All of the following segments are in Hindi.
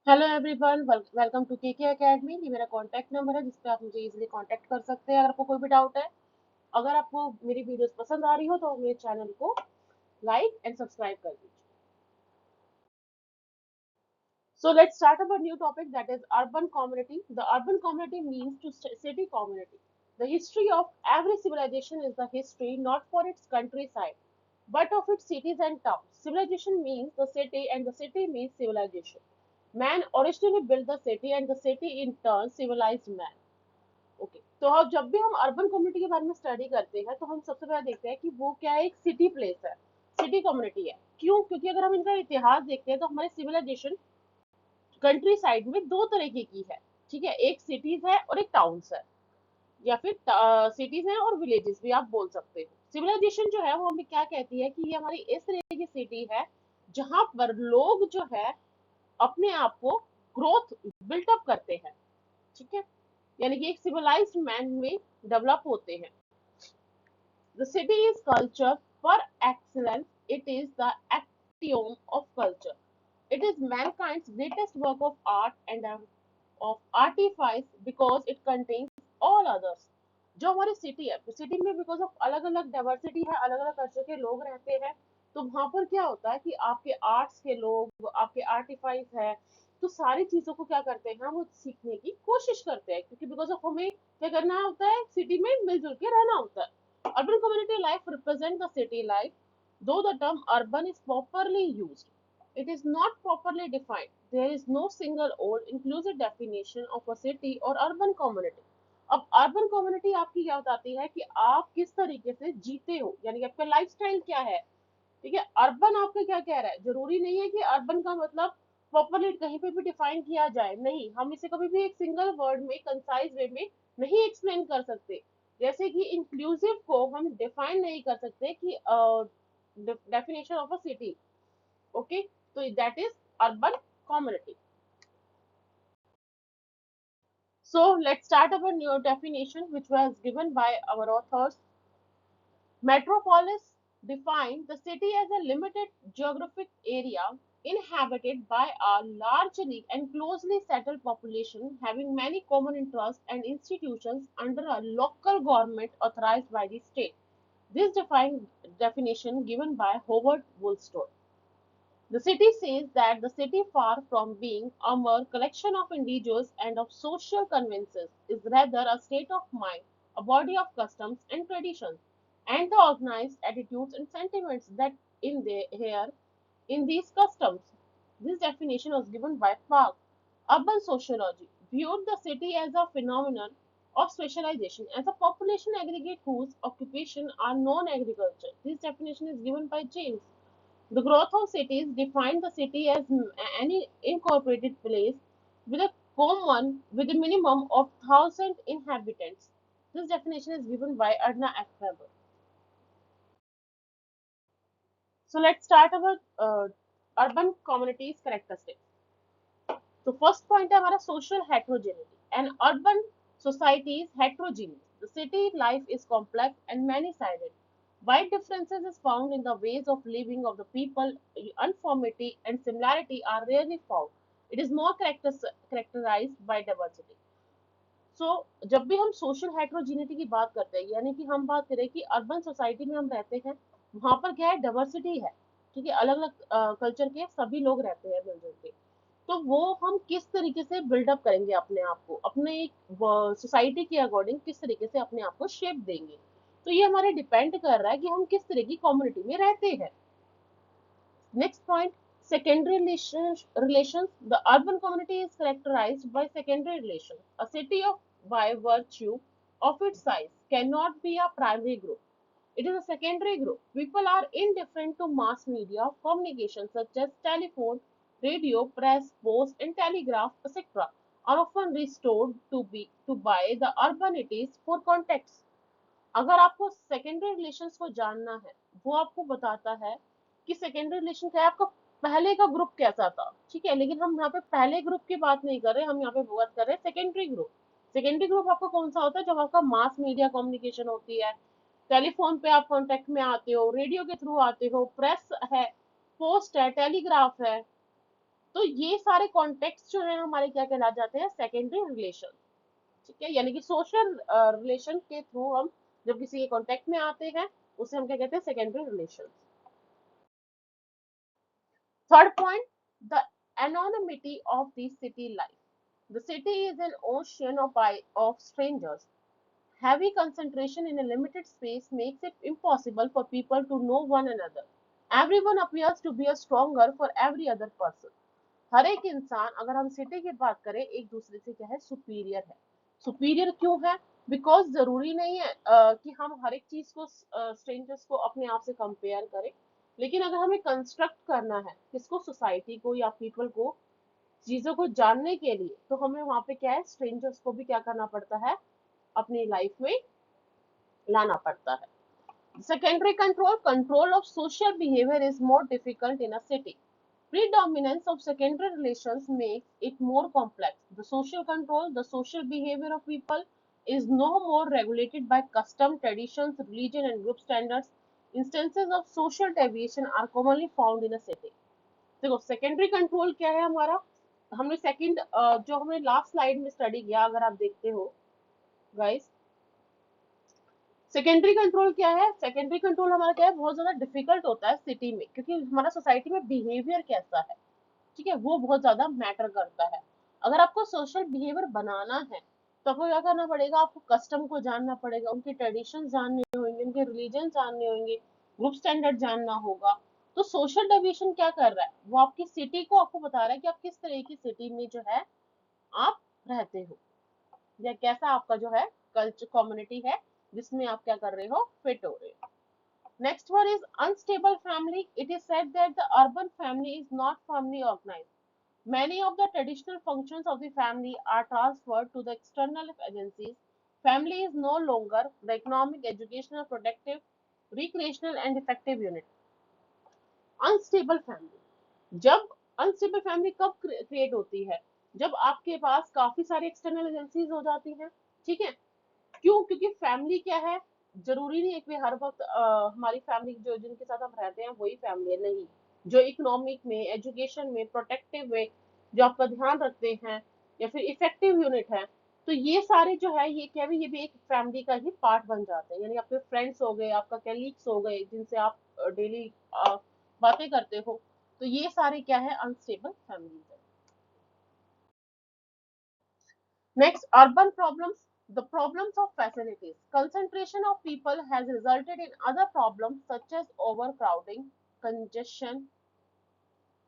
Hello everyone, welcome to KK academy. ये मेरा कॉन्टैक्ट नंबर है जिस पे आप मुझे इजीली कांटेक्ट कर सकते हैं अगर आपको कोई भी डाउट है। अगर आपको मेरी वीडियोस पसंद आ रही हो तो मेरे चैनल को लाइक एंड सब्सक्राइब कर दीजिए। So let's start up a new topic, that is urban community. The urban community means to city community. The history of every civilization is the history not for its countryside but of its cities and towns. Civilization means the city and the city means civilization. Man originally built the city and the city in turn civilized man. Okay, तो अब जब भी हम अर्बन कम्युनिटी के बारे में स्टडी करते हैं तो हम सबसे पहले देखते हैं कि वो क्या है। एक सिटी प्लेस है, सिटी कम्युनिटी है। क्यों? क्योंकि अगर हम इनका इतिहास देखते हैं तो हमारे सिविलाइजेशन कंट्री साइड में दो तरीके की है। ठीक है, एक सिटीज है और एक टाउन्स है, या फिर सिटीज है और विलेजेस भी आप बोल सकते हो। सिविलाइजेशन जो है वो हमें क्या कहती है कि ये हमारी इस तरीके की सिटी है जहां पर लोग जो है अपने आप को ग्रोथ बिल्टअप करते हैं। ठीक है, यानी कि एक सिविलाइज्ड मैन में डेवलप होते हैं। The city is culture per excellence. It is the axiom of culture. It is mankind's greatest work of art and of artifice because it contains all others. जो हमारी सिटी है, सिटी में बिकॉज ऑफ अलग अलग डाइवर्सिटी है, अलग अलग कल्चर के लोग रहते हैं। तो वहां पर क्या होता है कि आपके आर्ट्स के लोग, आपके आर्टिफाइस है, तो सारी चीजों को क्या करते हैं, वो सीखने की कोशिश करते हैं, क्योंकि बिकॉज ऑफ हमें क्या करना होता है, सिटी में मिलजुल के रहना होता है। Urban community life represent the city life, though the term urban is properly used. It is not properly defined. There is no single old inclusive definition of a city or urban community. अब अर्बन कम्युनिटी आपकी क्या बताती है कि आप किस तरीके से जीते हो, यानी कि आपका लाइफस्टाइल क्या है। ठीक है, अर्बन आपका क्या कह रहा है, जरूरी नहीं है कि अर्बन का मतलब प्रॉपरली कहीं पे भी डिफाइन किया जाए। नहीं, हम इसे कभी भी एक सिंगल वर्ड में कंसाइज वे में नहीं एक्सप्लेन कर सकते। जैसे कि इंक्लूसिव को हम डिफाइन नहीं कर सकते कि definition of a city. Okay, so that is urban community. So let's start our new definition which was given by our authors. Metropolis defines the city as a limited geographic area inhabited by a largely and closely settled population having many common interests and institutions under a local government authorized by the state. This defined definition given by Howard Woolston. The city says that the city, far from being a mere collection of individuals and of social conventions, is rather a state of mind, a body of customs and traditions, and the organized attitudes and sentiments that here in these customs. This definition was given by Park. Urban sociology viewed the city as a phenomenon of specialization as a population aggregate whose occupation are non-agriculture. This definition is given by James. The growth of cities defined the city as any incorporated place with a minimum of 1,000 inhabitants. This definition is given by Adna F. Weber. So let's start our urban communities characteristics. तो फर्स्ट पॉइंट है हमारा social heterogeneity. And urban society is heterogeneous. The city life is complex and many-sided. Wide differences is found in the ways of living of the people. Uniformity and similarity are rarely found. It is more characterized by diversity. सो जब भी हम सोशल हेट्रोजीनिटी की बात करते हैं, यानी कि हम बात करें कि अर्बन सोसाइटी में हम रहते हैं, वहां पर क्या है, डाइवर्सिटी है। ठीक है, अलग अलग कल्चर के सभी लोग रहते हैं मिलजुल के। तो वो हम किस तरीके से बिल्डअप करेंगे अपने आप को, अपने एक सोसाइटी के अकॉर्डिंग किस तरीके से अपने आप को शेप देंगे, तो ये हमारे डिपेंड कर रहा है कि हम किस तरह की कम्युनिटी में रहते हैं। Next point, secondary relations. The urban community is characterized by secondary relations. A city of by virtue of its size cannot be a primary group. It is a secondary group. People are indifferent to mass media communication such as telephone, radio, press, post, and telegraph, etc. are often restored to by the urbanities for context. अगर आपको सेकेंडरी रिलेशंस को जानना है, वो आपको बताता है कि सेकेंडरी रिलेशन क्या है, आपका पहले का ग्रुप कैसा था। ठीक है, लेकिन हम यहाँ पे पहले ग्रुप की बात नहीं कर रहे, हम यहाँ पे बात कर रहे हैं सेकेंडरी ग्रुप। सेकेंडरी ग्रुप आपका कौन सा होता है, जब आपका मास मीडिया कम्युनिकेशन होती है, टेलीफोन पे आप कांटेक्ट में आते हो, रेडियो के थ्रू आते हो, प्रेस है, पोस्ट है, टेलीग्राफ है, तो ये सारे कॉन्टेक्स्ट जो है हमारे क्या कहला जाते हैं, सेकेंडरी रिलेशन। ठीक है, यानी कि सोशल रिलेशन के थ्रू हम जब किसी के कॉन्टेक्ट में आते हैं उसे हम क्या कहते हैं, secondary relation. Third point, the anonymity of the city life. The city is an ocean of strangers. Heavy concentration in a limited space makes it impossible for people to know one another. Everyone appears to be a stronger for every other person. हर एक इंसान, अगर हम सिटी की बात करें, एक दूसरे से क्या है, सुपीरियर है। सुपीरियर क्यों है? बिकॉज जरूरी नहीं है कि हम हर एक चीज को, स्ट्रेंजर्स को अपने आप से कंपेयर करें, लेकिन अगर हमें कंस्ट्रक्ट करना है किसको, सोसाइटी को या पीपल को, चीजों को जानने के लिए, तो हमें वहां पे क्या है, स्ट्रेंजर्स को भी क्या करना पड़ता है, अपनी लाइफ में लाना पड़ता है। Secondary control, control of social behavior is more difficult in a city. Predominance of secondary relations makes it more complex. The social control, the social behavior of people is no more regulated by custom, traditions, religion, and group standards. Instances of social deviation are commonly found in a city. देखो सेकेंडरी कंट्रोल क्या है हमारा, हमने सेकंड जो हमने लास्ट स्लाइड में स्टडी किया, अगर आप देखते हो गाइस, सेकेंडरी कंट्रोल क्या है, सेकेंडरी कंट्रोल हमारा क्या है, बहुत ज्यादा डिफिकल्ट होता है सिटी में, क्योंकि हमारा सोसाइटी में बिहेवियर कैसा है, ठीक है, वो बहुत ज्यादा मैटर करता है। अगर आपको सोशल बिहेवियर बनाना है तो आपको क्या करना पड़ेगा, आपको कस्टम को जानना पड़ेगा, उनके ट्रेडिशन जानने होंगे, उनके रिलीजन जानने होंगे, ग्रुप स्टैंडर्ड जानना होगा। तो सोशल डेविएशन क्या कर रहा है, वो आपकी सिटी को आपको बता रहा है कि आप किस तरह की सिटी में जो है आप रहते हो, या कैसा आपका जो है कल्चर कम्युनिटी है जिसमें आप क्या कर रहे हो, फिट हो रहे हो। Next one is unstable family. It is said that the urban family is not firmly organized. Many of the traditional functions of the family are transferred to the external agencies. Family is no longer the economic, educational, protective, recreational, and effective unit. Unstable family, जब अनस्टेबल फैमिली कब क्रिएट होती है, जब आपके पास काफी सारी एक्सटर्नल एजेंसीज हो जाती हैं। ठीक है, क्यों? क्योंकि फैमिली क्या है, जरूरी नहीं है कि हर वक्त हमारी फैमिली जो जिनके साथ हम रहते हैं वही फैमिली है, नहीं। जो इकोनॉमिक में, एजुकेशन में, प्रोटेक्टिव में जो आपका ध्यान रखते हैं, या फिर इफेक्टिव यूनिट है, तो ये सारे जो है ये क्या भी, ये भी एक फैमिली का ही पार्ट बन जाते हैं। यानी आपके फ्रेंड्स हो गए, आपका कैलीग्स हो गए, जिनसे आप डेली बातें करते हो, तो ये सारे क्या है, अनस्टेबल फैमिलीज है। Next, urban problems. The problems of facilities. Concentration of people has resulted in other problems such as overcrowding, congestion,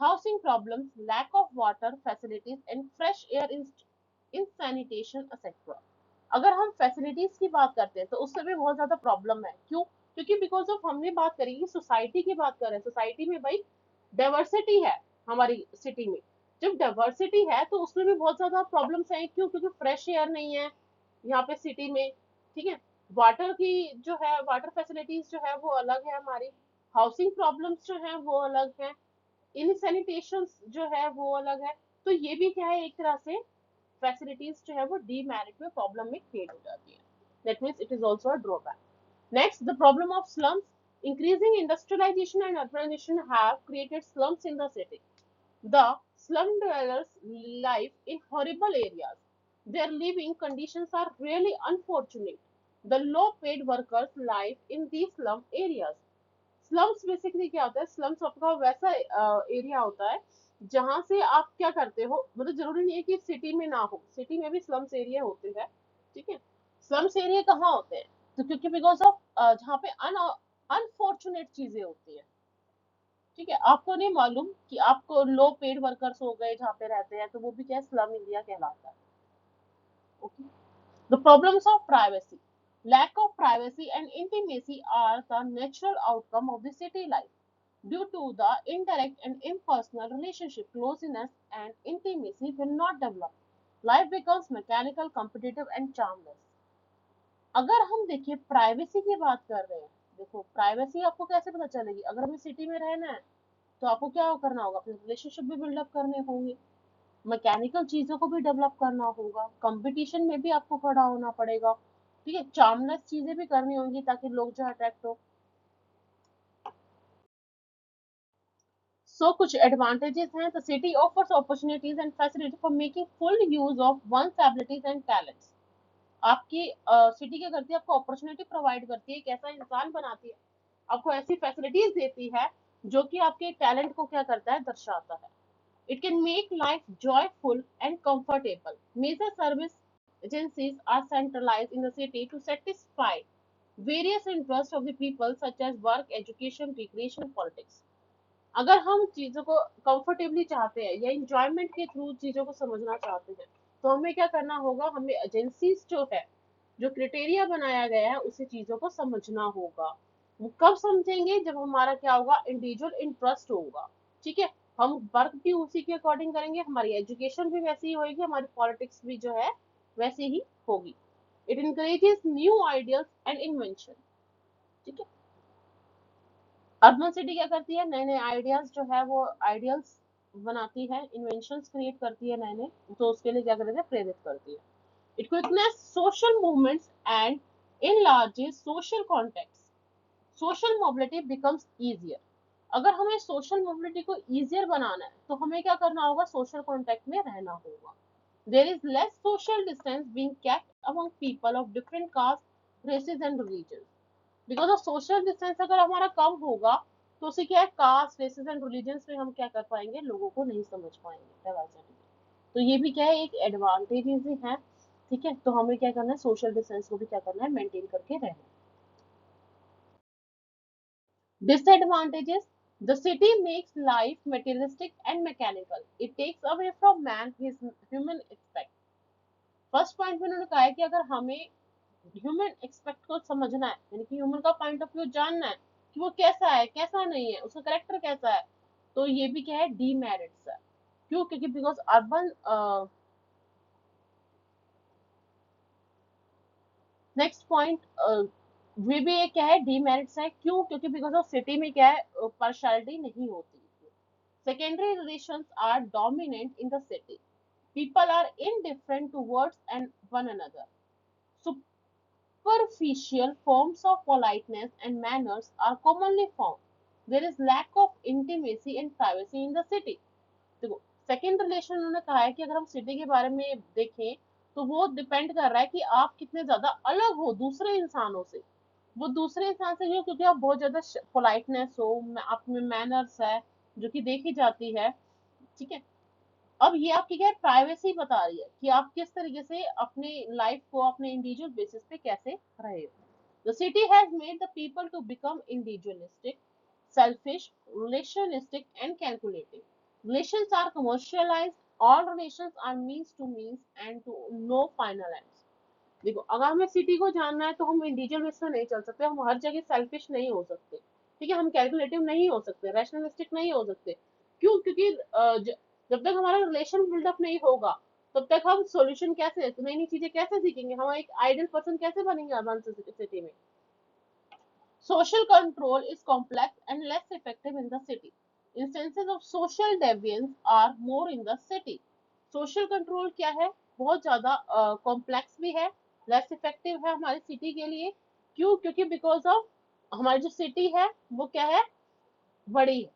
housing problems, lack of water facilities, and fresh air in sanitation, etc. अगर हम फैसिलिटीज की बात करते हैं तो उससे भी बहुत ज्यादा प्रॉब्लम है। क्यों? क्योंकि बिकॉज ऑफ, हमने बात करी कि सोसाइटी की बात कर रहे हैं, सोसाइटी में भाई डाइवर्सिटी है हमारी सिटी में। जब डाइवर्सिटी है तो उसमें भी बहुत ज्यादा प्रॉब्लम्स हैं। क्यों? क्योंकि फ्रेश एयर नहीं है यहाँ पे सिटी में। ठीक है, वाटर की जो है, वाटर फैसिलिटीज जो है वो अलग है हमारी, हाउसिंग प्रॉब्लम्स जो है वो अलग है, इनसैनिटेशन जो है वो अलग है। तो ये भी क्या है, एक तरह से फैसिलिटीज जो है वो डीमेरिट में, प्रॉब्लम में क्रिएट हो जाती है। That means it is also a drawback. Next, the problem of slums. Increasing industrialization and urbanization have created slums in the city. The slum dwellers live in horrible areas. Their living conditions are really unfortunate. The low paid workers live in these slum areas. Slums basically क्या होता है, स्लम्स आपका वैसा एरिया होता है जहां से आप क्या करते हो, मतलब जरूरी नहीं है कि सिटी में ना हो, सिटी में भी स्लम्स एरिया होते हैं। ठीक है, स्लम्स एरिया कहाँ होते हैं, तो क्योंकि बिकॉज ऑफ जहाँ पे अनफॉर्चुनेट चीजें होती है। ठीक है, आपको नहीं मालूम कि आपको लो पेड वर्कर्स हो गए जहाँ पे रहते हैं, तो वो भी क्या, स्लम एरिया कहलाता है। Okay, the problems of privacy. Lack of privacy and intimacy are the natural outcome of the city life. Due to the indirect and impersonal relationship, closeness and intimacy will not develop. Life becomes mechanical, competitive, and charmless. अगर हम देखिए प्राइवेसी की बात कर रहे हैं, देखो प्राइवेसी आपको कैसे पता चलेगी, अगर हमें सिटी में रहना है तो आपको क्या करना होगा, अपने रिलेशनशिप भी बिल्डअप करने होंगे, मैकेनिकल चीजों को भी डेवलप करना होगा, कंपटीशन में भी आपको खड़ा होना पड़ेगा। ठीक है, चार्मलेस चीजें भी करनी होंगी ताकि लोग जो अट्रैक्ट हो। सो कुछ एडवांटेजेस हैं। The city offers opportunities and facility for making full use of one's abilities and talents. आपकी सिटी क्या करती है, आपको अपॉर्चुनिटी प्रोवाइड करती है, एक ऐसा इंसान बनाती है, आपको ऐसी फैसिलिटीज देती है जो कि आपके टैलेंट को क्या करता है, दर्शाता है। It can make life joyful and comfortable. Major service agencies are centralized in the city to satisfy various interests of the people such as work, education, recreation, politics। अगर हम चीजों को कंफर्टेबली चाहते हैं या इंजॉयमेंट के थ्रू चीजों को समझना चाहते हैं, तो हमें क्या करना होगा, हमें एजेंसीज जो है, जो क्राइटेरिया बनाया गया है, उसे चीजों को समझना होगा। वो कब समझेंगे, जब हमारा क्या होगा, इंडिविजुअल इंटरेस्ट होगा। ठीक है, हम वर्क भी उसी के अकॉर्डिंग करेंगे, हमारी एजुकेशन भी वैसी ही होगी, हमारी पॉलिटिक्स भी जो है वैसी ही होगी। It encourages new ideas and invention. ठीक है, अर्बन सिटी क्या करती है, नए नए आइडियाज जो है वो आइडियल्स बनाती है, इन्वेंशंस क्रिएट करती है नए नए, तो उसके लिए क्या करती है, प्रेरित करती है। It quickness social movements and enlarges social context। Social mobility becomes easier। अगर हमें सोशल मोबिलिटी को easier बनाना है तो हमें क्या करना होगा, सोशल कॉन्टेक्ट में रहना होगा। There is less social distance being kept among people of different caste, races and religions। Because of social distance अगर हमारा कम होगा, तो उसे क्या है, कास्ट, रेसेस एंड रिलीजन में हम क्या कर पाएंगे, लोगों को नहीं समझ पाएंगे, तो ये भी क्या है, एक एडवांटेज ही है। ठीक है, तो हमें क्या करना है, सोशल डिस्टेंस को भी क्या करना है, मेंटेन करके रहना। Disadvantages, the city makes life materialistic and mechanical. It takes away from man his human expect. First point में उन्होंने कहा है कि अगर हमें ह्यूमन एक्सपेक्ट को समझना है, यानी कि ह्यूमन का पॉइंट ऑफ व्यू जानना है कि वो कैसा है, कैसा नहीं है, उसका करेक्टर कैसा है, तो ये भी क्या है, डीमेरिट्स है। क्यों, क्योंकि बिकॉज अर्बन, नेक्स्ट पॉइंट, वे भी एक क्या है, डीमेरिट्स है। क्यों, क्योंकि बिकॉज ऑफ सिटी में क्या है, पार्शियलिटी नहीं होती। Secondary relations are dominant in the city. People are indifferent towards and one another. Superficial forms of politeness and manners are commonly found. There is lack of intimacy and privacy in the city। देखो, सेकेंड रिलेशन उन्होंने कहा है कि अगर हम सिटी के बारे में देखें, तो वो डिपेंड कर रहा है कि आप कितने ज्यादा अलग हो दूसरे इंसानों से। वो दूसरे इंसान से जो, क्योंकि आप बहुत ज्यादा पोलाइटनेस हो, आप में मैनर्स है जो कि देखी जाती है। ठीक है, अब ये आपकी क्या है, प्राइवेसी बता रही है कि आप किस तरीके से अपने लाइफ को अपने इंडिविजुअल बेसिस पे कैसे रहे हो। The city has made the people to become individualistic, selfish, relationistic and calculating। Relations are commercialized, all relations are means to means and to no final ends। देखो, अगर हमें सिटी को जानना है तो हम इंडिविजुअल बेस पे नहीं चल सकते, हम हर जगह सेल्फिश नहीं हो सकते। ठीक है, हम कैलकुलेटिव नहीं हो सकते, रैशनलिस्टिक नहीं हो सकते। क्यों, क्योंकि जब तक हमारा रिलेशन बिल्डअप नहीं होगा, तब तक हम सॉल्यूशन कैसे, नई नई चीजें कैसे सीखेंगे, हम एक आइडियल पर्सन कैसे बनेंगे अर्बन सिटी में। Social control is complex and less effective in the city। Instances of social deviance are more in the city। Social control क्या है, बहुत ज्यादा कॉम्प्लेक्स भी है, लेस इफेक्टिव है हमारी सिटी के लिए। क्यों, क्योंकि बिकॉज ऑफ हमारी जो सिटी है वो क्या है, बड़ी है।